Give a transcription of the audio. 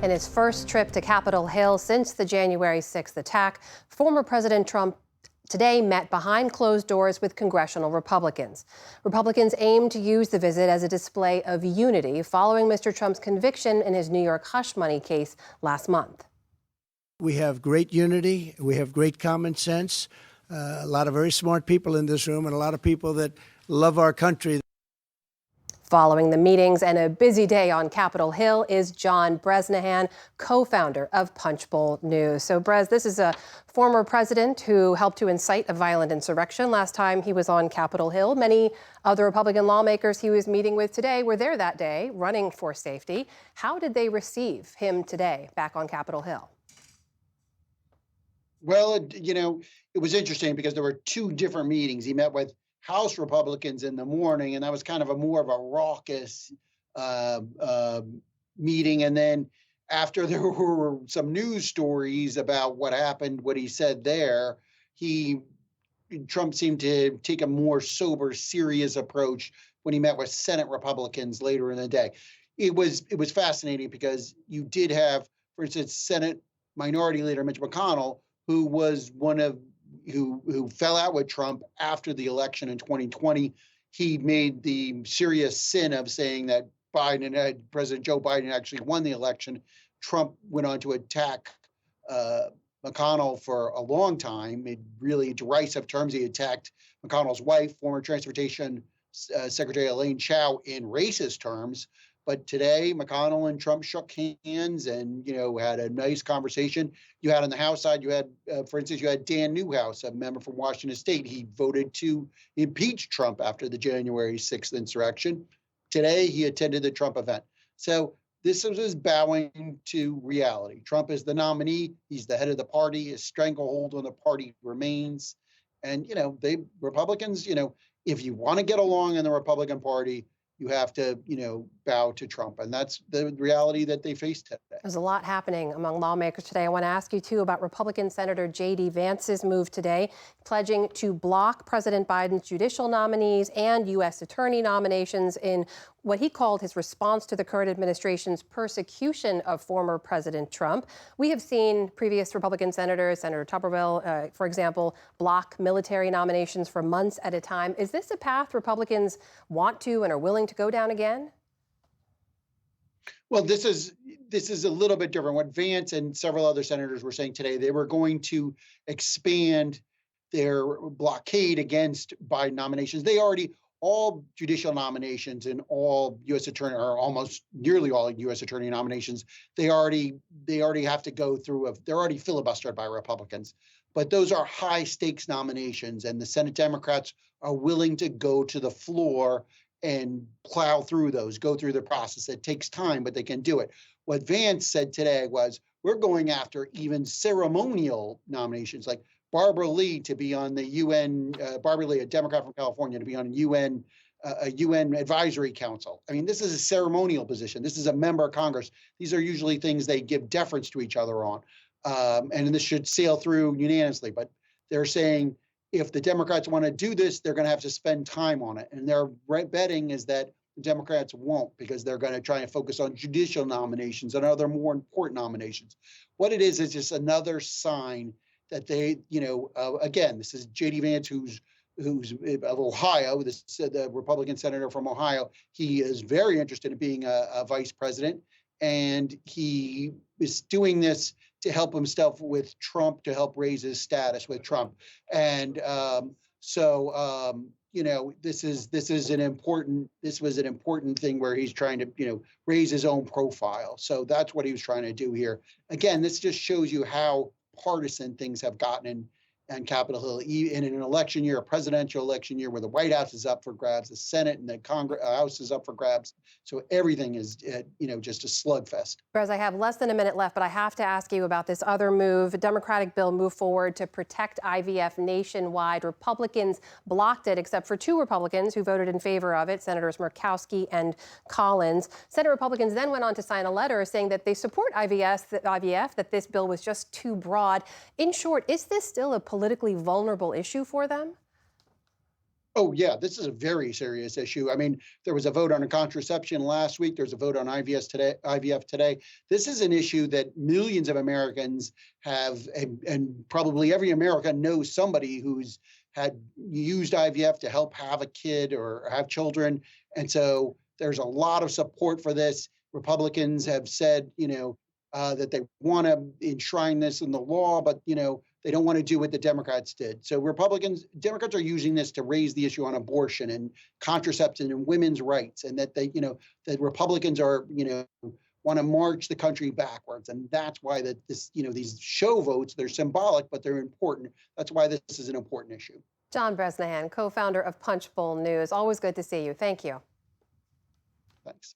In his first trip to Capitol Hill since the January 6th attack, former President Trump today met behind closed doors with congressional Republicans. Republicans aim to use the visit as a display of unity following Mr. Trump's conviction in his New York hush money case last month. We have great unity. We have great common sense. A lot of very smart people in this room and a lot of people that love our country. Following the meetings and a busy day on Capitol Hill is John Bresnahan, co-founder of Punchbowl News. So, Brez, this is a former president who helped to incite a violent insurrection last time he was on Capitol Hill. Many other Republican lawmakers he was meeting with today were there that day, running for safety. How did they receive him today back on Capitol Hill? Well, it was interesting because there were two different meetings. He met with House Republicans in the morning, and that was kind of more of a raucous meeting. And then after there were some news stories about what happened, what he said there, Trump seemed to take a more sober, serious approach when he met with Senate Republicans later in the day. It was fascinating because you did have, for instance, Senate Minority Leader Mitch McConnell, who was who fell out with Trump after the election in 2020. He made the serious sin of saying that President Joe Biden actually won the election. Trump went on to attack McConnell for a long time, in really derisive terms. He attacked McConnell's wife, former Transportation Secretary Elaine Chao, in racist terms. But today, McConnell and Trump shook hands and, had a nice conversation. You had on the House side, you had, for instance, you had Dan Newhouse, a member from Washington State. He voted to impeach Trump after the January 6th insurrection. Today, he attended the Trump event. So this was bowing to reality. Trump is the nominee. He's the head of the party. His stranglehold on the party remains. And, Republicans, if you want to get along in the Republican Party, you have to, bow to Trump. And that's the reality that they face today. There's a lot happening among lawmakers today. I want to ask you, too, about Republican Senator J.D. Vance's move today, pledging to block President Biden's judicial nominees and U.S. attorney nominations in what he called his response to the current administration's persecution of former President Trump. We have seen previous Republican senators, Senator Tuberville, for example, block military nominations for months at a time. Is this a path Republicans want to and are willing to go down again? Well, this is a little bit different. What Vance and several other senators were saying today, they were going to expand their blockade against Biden nominations. All judicial nominations and all U.S. attorney, or almost nearly all U.S. attorney nominations, they already have to go through. They're already filibustered by Republicans, but those are high stakes nominations, and the Senate Democrats are willing to go to the floor and plow through those, go through the process. It takes time, but they can do it. What Vance said today was, we're going after even ceremonial nominations, like Barbara Lee to be on the UN, Barbara Lee, a Democrat from California, to be on a UN advisory council. I mean, this is a ceremonial position. This is a member of Congress. These are usually things they give deference to each other on. And this should sail through unanimously. But they're saying, if the Democrats want to do this, they're going to have to spend time on it. And their betting is that the Democrats won't, because they're going to try and focus on judicial nominations and other more important nominations. What it is just another sign that they, again, this is J.D. Vance, who's of Ohio, the Republican senator from Ohio. He is very interested in being a vice president, and he is doing this to help himself with Trump, to help raise his status with Trump. And this was an important thing where he's trying to, raise his own profile. So that's what he was trying to do here. Again, this just shows you how partisan things have gotten in Capitol Hill in an election year, a presidential election year, where the White House is up for grabs, the Senate and the House is up for grabs. So everything is, just a slugfest. Brez, I have less than a minute left, but I have to ask you about this other move. A Democratic bill moved forward to protect IVF nationwide. Republicans blocked it, except for two Republicans who voted in favor of it, Senators Murkowski and Collins. Senate Republicans then went on to sign a letter saying that they support IVF, that this bill was just too broad. In short, is this still a politically vulnerable issue for them? Oh, yeah, this is a very serious issue. I mean, there was a vote on contraception last week. There's a vote on IVF today. This is an issue that millions of Americans have, and probably every American knows somebody who's had used IVF to help have a kid or have children. And so there's a lot of support for this. Republicans have said, that they want to enshrine this in the law, but they don't want to do what the Democrats did. So Democrats are using this to raise the issue on abortion and contraception and women's rights, and that that Republicans are, want to march the country backwards. And that's why these show votes, they're symbolic, but they're important. That's why this is an important issue. John Bresnahan, co-founder of Punchbowl News. Always good to see you. Thank you. Thanks.